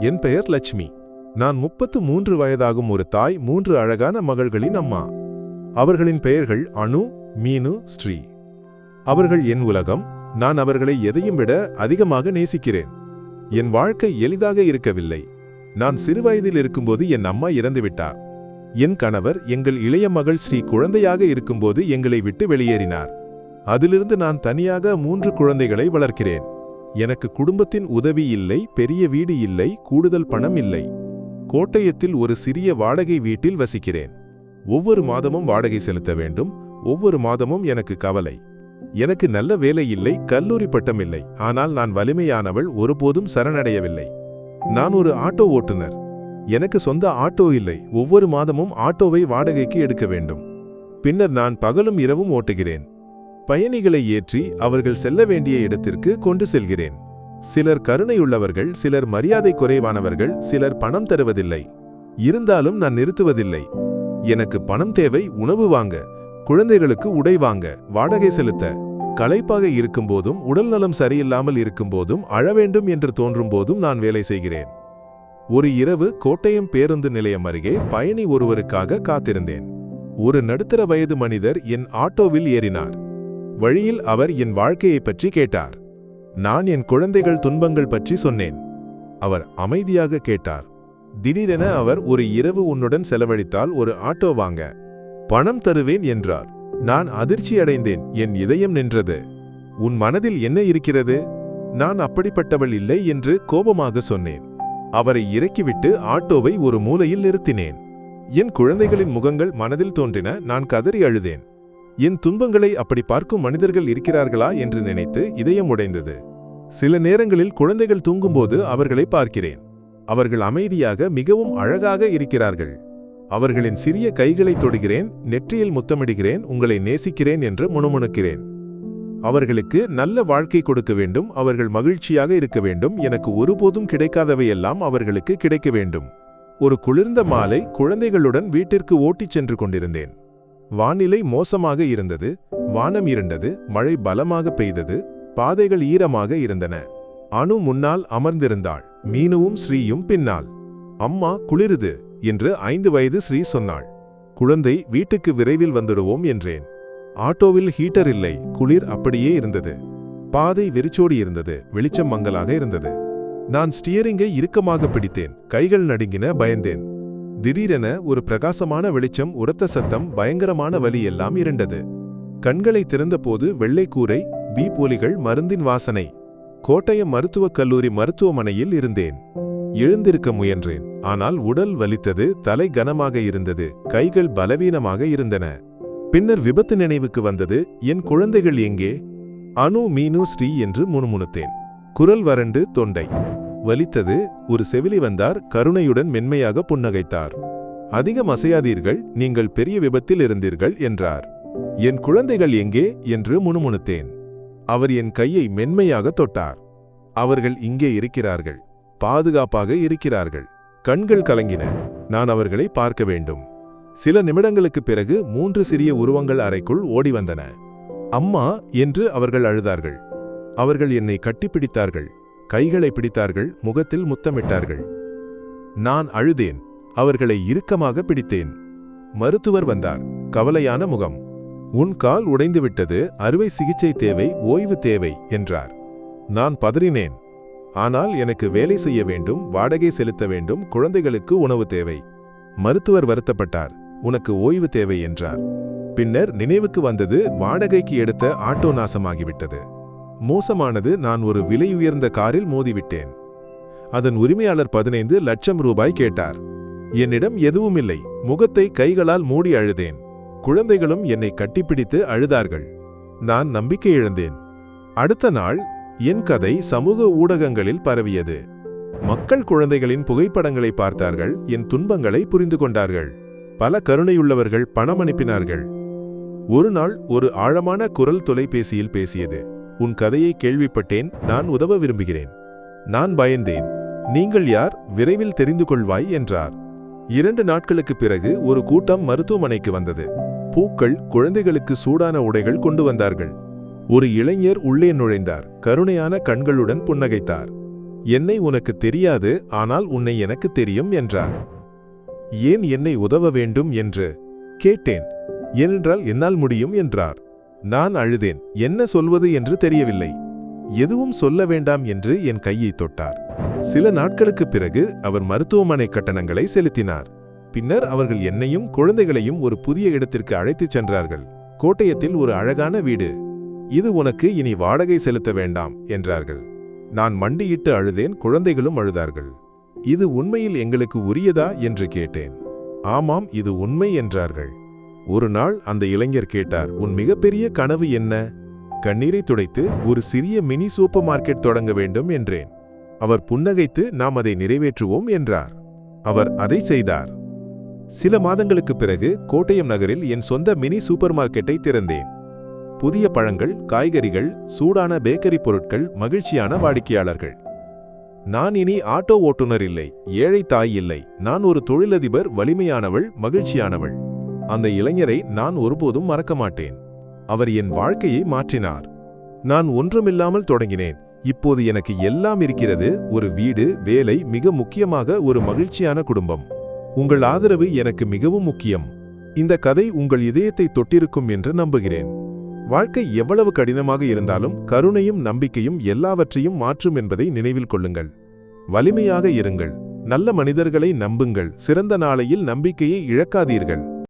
என் பெயர் லட்சுமி. நான் 33 வயதாகும் ஒரு தாய், 3 அழகான மகள்களின் அம்மா. அவர்களின் பெயர்கள் அனு, மீனு, ஸ்ரீ. அவர்கள் என் உலகம். நான் அவர்களை எதையும் விட அதிகமாக நேசிக்கிறேன். என் வாழ்க்கை எளிதாக இருக்கவில்லை. நான் சிறுவயதில் இருக்கும்போது என் அம்மா இறந்துவிட்டார். என் கணவர் எங்கள் இளைய மகள் ஸ்ரீ குழந்தையாக இருக்கும்போது எங்களை விட்டு வெளியேறினார். அதிலிருந்து நான் தனியாக 3 குழந்தைகளை வளர்க்கிறேன். எனக்கு குடும்பத்தின் உதவி இல்லை, பெரிய வீடு இல்லை, கூடுதல் பணம் இல்லை. கோட்டயத்தில் ஒரு சிறிய வாடகை வீட்டில் வசிக்கிறேன். ஒவ்வொரு மாதமும் வாடகை செலுத்த வேண்டும். ஒவ்வொரு மாதமும் எனக்கு கவலை. எனக்கு நல்ல வேலை இல்லை, கல்லூரி பட்டம் இல்லை. ஆனால் நான் வலிமையானவள், ஒருபோதும் சரணடையவில்லை. நான் ஒரு ஆட்டோ ஓட்டுநர். எனக்கு சொந்த ஆட்டோ இல்லை. ஒவ்வொரு மாதமும் ஆட்டோவை வாடகைக்கு எடுக்க வேண்டும். பின்னர் நான் பகலும் இரவும் ஓட்டுகிறேன். பயணிகளை ஏற்றி அவர்கள் செல்ல வேண்டிய இடத்திற்கு கொண்டு செல்கிறேன். சிலர் கருணையுள்ளவர்கள், சிலர் மரியாதை குறைவானவர்கள், சிலர் பணம் தருவதில்லை. இருந்தாலும் நான் நிறுத்துவதில்லை. எனக்கு பணம் தேவை, உணவு வாங்க, குழந்தைகளுக்கு உடை வாங்க, வாடகை செலுத்த. களைப்பாக இருக்கும்போதும், உடல்நலம் சரியில்லாமல் இருக்கும்போதும், அழ வேண்டும் என்று தோன்றும் போதும் நான் வேலை செய்கிறேன். ஒரு இரவு கோட்டயம் பேருந்து நிலையம் அருகே பயணி ஒருவருக்காக காத்திருந்தேன். ஒரு நடுத்தர வயது மனிதர் என் ஆட்டோவில் ஏறினார். வழியில் அவர் என் வாழ்க்கையை பற்றி கேட்டார். நான் என் குழந்தைகள் துன்பங்கள் பற்றி சொன்னேன். அவர் அமைதியாக கேட்டார். திடீரென அவர், ஒரு இரவு உன்னுடன் செலவழித்தால் ஒரு ஆட்டோ வாங்க பணம் தருவேன் என்றார். நான் அதிர்ச்சி அடைந்தேன். என் இதயம் நின்றது. உன் மனதில் என்ன இருக்கிறது? நான் அப்படிப்பட்டவள் இல்லை என்று கோபமாக சொன்னேன். அவரை இறக்கிவிட்டு ஆட்டோவை ஒரு மூலையில் நிறுத்தினேன். என் குழந்தைகளின் முகங்கள் மனதில் தோன்றின. நான் கதறி அழுதேன். என் துன்பங்களை அப்படி பார்க்கும் மனிதர்கள் இருக்கிறார்களா என்று நினைத்து இதயம் உடைந்தது. சில நேரங்களில் குழந்தைகள் தூங்கும்போது அவர்களை பார்க்கிறேன். அவர்கள் அமைதியாக, மிகவும் அழகாக இருக்கிறார்கள். அவர்களின் சிறிய கைகளை தொடுகிறேன், நெற்றியில் முத்தமிடுகிறேன், உங்களை நேசிக்கிறேன் என்று முணுமுணுக்கிறேன். அவர்களுக்கு நல்ல வாழ்க்கை கொடுக்க வேண்டும், அவர்கள் மகிழ்ச்சியாக இருக்க வேண்டும். எனக்கு ஒருபோதும் கிடைக்காதவையெல்லாம் அவர்களுக்கு கிடைக்க வேண்டும். ஒரு குளிர்ந்த மாலை குழந்தைகளுடன் வீட்டிற்கு ஓட்டிச் சென்று கொண்டிருந்தேன். வானிலை மோசமாக இருந்தது. வானம் இருண்டது. மழை பலமாக பெய்தது. பாதைகள் ஈரமாக இருந்தன. அனு முன்னால் அமர்ந்திருந்தாள். மீனுவும் ஸ்ரீயும் பின்னால். அம்மா, குளிருது என்று 5 வயது ஸ்ரீ சொன்னாள். குழந்தை, வீட்டுக்கு விரைவில் வந்துடுவோம் என்றேன். ஆட்டோவில் ஹீட்டர் இல்லை. குளிர் அப்படியே இருந்தது. பாதை வெறிச்சோடி இருந்தது. வெளிச்சம் மங்கலாக இருந்தது. நான் ஸ்டியரிங்கை இறுக்கமாக பிடித்தேன். கைகள் நடுங்கின, பயந்தேன். திடீரென ஒரு பிரகாசமான வெளிச்சம், உரத்த சத்தம், பயங்கரமான வலி, எல்லாம் இருண்டது. கண்களை திறந்தபோது வெள்ளை கூரை, பீப் ஒலிகள், மருந்தின் வாசனை. கோட்டயம் மருத்துவக் கல்லூரி மருத்துவமனையில் இருந்தேன். எழுந்திருக்க முயன்றேன். ஆனால் உடல் வலித்தது. தலை கனமாக இருந்தது. கைகள் பலவீனமாக இருந்தன. பின்னர் விபத்து நினைவுக்கு வந்தது. என் குழந்தைகள் எங்கே? அனு, மீனு, ஸ்ரீ என்று முணுமுணுத்தேன். குரல் வறண்டு, தொண்டை வலித்தது. ஒரு செவிலி வந்தார். கருணையுடன் மென்மையாக புன்னகைத்தார். அதிகம் அசையாதீர்கள், நீங்கள் பெரிய விபத்தில் இருந்தீர்கள் என்றார். என் குழந்தைகள் எங்கே என்று முணுமுணுத்தேன். அவர் என் கையை மென்மையாக தொட்டார். அவர்கள் இங்கே இருக்கிறார்கள், பாதுகாப்பாக இருக்கிறார்கள். கண்கள் கலங்கின. நான் அவர்களை பார்க்க வேண்டும். சில நிமிடங்களுக்கு பிறகு 3 சிறிய உருவங்கள் அறைக்குள் ஓடி வந்தன. அம்மா என்று அவர்கள் அழுதார்கள். அவர்கள் என்னை கட்டிப்பிடித்தார்கள். கைகளை பிடித்தார்கள். முகத்தில் முத்தமிட்டார்கள். நான் அழுதேன். அவர்களை இறுக்கமாக பிடித்தேன். மருத்துவர் வந்தார். கவலையான முகம். உன் கால் உடைந்துவிட்டது, அறுவை சிகிச்சை தேவை, ஓய்வு தேவை என்றார். நான் பதறினேன். ஆனால் எனக்கு வேலை செய்ய வேண்டும், வாடகை செலுத்த வேண்டும், குழந்தைகளுக்கு உணவு தேவை. மருத்துவர் வருத்தப்பட்டார். உனக்கு ஓய்வு தேவை என்றார். பின்னர் நினைவுக்கு வந்தது, வாடகைக்கு எடுத்த ஆட்டோ நாசமாகிவிட்டது. மோசமானது, நான் ஒரு விலையுயர்ந்த காரில் மோதிவிட்டேன். அதன் உரிமையாளர் 15 லட்சம் ரூபாய் கேட்டார். என்னிடம் எதுவும் இல்லை. முகத்தை கைகளால் மூடி அழுதேன். குழந்தைகளும் என்னை கட்டிப்பிடித்து அழுதார்கள். நான் நம்பிக்கை இழந்தேன். அடுத்த நாள் என் கதை சமூக ஊடகங்களில் பரவியது. மக்கள் குழந்தைகளின் புகைப்படங்களை பார்த்தார்கள். என் துன்பங்களை புரிந்து கொண்டார்கள். பல கருணையுள்ளவர்கள் பணம் அனுப்பினார்கள். ஒரு நாள் ஒரு ஆழமான குரல் தொலைபேசியில் பேசியது. உன் கதையை கேள்விப்பட்டேன், நான் உதவ விரும்புகிறேன். நான் பயந்தேன். நீங்கள் யார்? விரைவில் தெரிந்து கொள்வாய் என்றார். 2 நாட்களுக்கு பிறகு ஒரு கூட்டம் மருத்துவமனைக்கு வந்தது. பூக்கள், குழந்தைகளுக்கு சூடான உடைகள் கொண்டு வந்தார்கள். ஒரு இளைஞர் உள்ளே நுழைந்தார். கருணையான கண்களுடன் புன்னகைத்தார். என்னை உனக்கு தெரியாது, ஆனால் உன்னை எனக்கு தெரியும் என்றார். ஏன் என்னை உதவ வேண்டும் என்று கேட்டேன். ஏனென்றால் என்னால் முடியும் என்றார். நான் அழுதேன். என்ன சொல்வது என்று தெரியவில்லை. எதுவும் சொல்ல வேண்டாம் என்று என் கையை தொட்டார். சில நாட்களுக்குப் பிறகு அவர் மருத்துவமனை கட்டணங்களை செலுத்தினார். பின்னர் அவர்கள் என்னையும் குழந்தைகளையும் ஒரு புதிய இடத்திற்கு அழைத்துச் சென்றார்கள். கோட்டயத்தில் ஒரு அழகான வீடு. இது உனக்கு இனி வாடகை செலுத்த வேண்டாம் என்றார்கள். நான் மண்டியிட்டு அழுதேன். குழந்தைகளும் அழுதார்கள். இது உண்மையில் எங்களுக்கு உரியதா என்று கேட்டேன். ஆமாம், இது உண்மை என்றார்கள். ஒரு நாள் அந்த இளைஞர் கேட்டார், உன் மிகப்பெரிய கனவு என்ன? கண்ணீரை துடைத்து, ஒரு சிறிய மினி சூப்பர் மார்க்கெட் தொடங்க வேண்டும் என்றேன். அவர் புன்னகைத்து, நாம் அதை நிறைவேற்றுவோம் என்றார். அவர் அதை செய்தார். சில மாதங்களுக்குப் பிறகு கோட்டயம் நகரில் என் சொந்த மினி சூப்பர் மார்க்கெட்டை திறந்தேன். புதிய பழங்கள், காய்கறிகள், சூடான பேக்கரி பொருட்கள், மகிழ்ச்சியான வாடிக்கையாளர்கள். நான் இனி ஆட்டோ ஓட்டுநர் இல்லை, ஏழை தாய் இல்லை. நான் ஒரு தொழிலதிபர், வலிமையானவள், மகிழ்ச்சியானவள். அந்த இளைஞரை நான் ஒருபோதும் மறக்க மாட்டேன். அவர் என் வாழ்க்கையை மாற்றினார். நான் ஒன்றுமில்லாமல் தொடங்கினேன். இப்போது எனக்கு எல்லாம் இருக்கிறது. ஒரு வீடு, வேலை, மிக முக்கியமாக ஒரு மகிழ்ச்சியான குடும்பம். உங்கள் ஆதரவு எனக்கு மிகவும் முக்கியம். இந்த கதை உங்கள் இதயத்தை தொட்டிருக்கும் என்று நம்புகிறேன். வாழ்க்கை எவ்வளவு கடினமாக இருந்தாலும் கருணையும் நம்பிக்கையும் எல்லாவற்றையும் மாற்றும் என்பதை நினைவில் கொள்ளுங்கள். வலிமையாக இருங்கள். நல்ல மனிதர்களை நம்புங்கள். சிறந்த நாளையில் நம்பிக்கையை இழக்காதீர்கள்.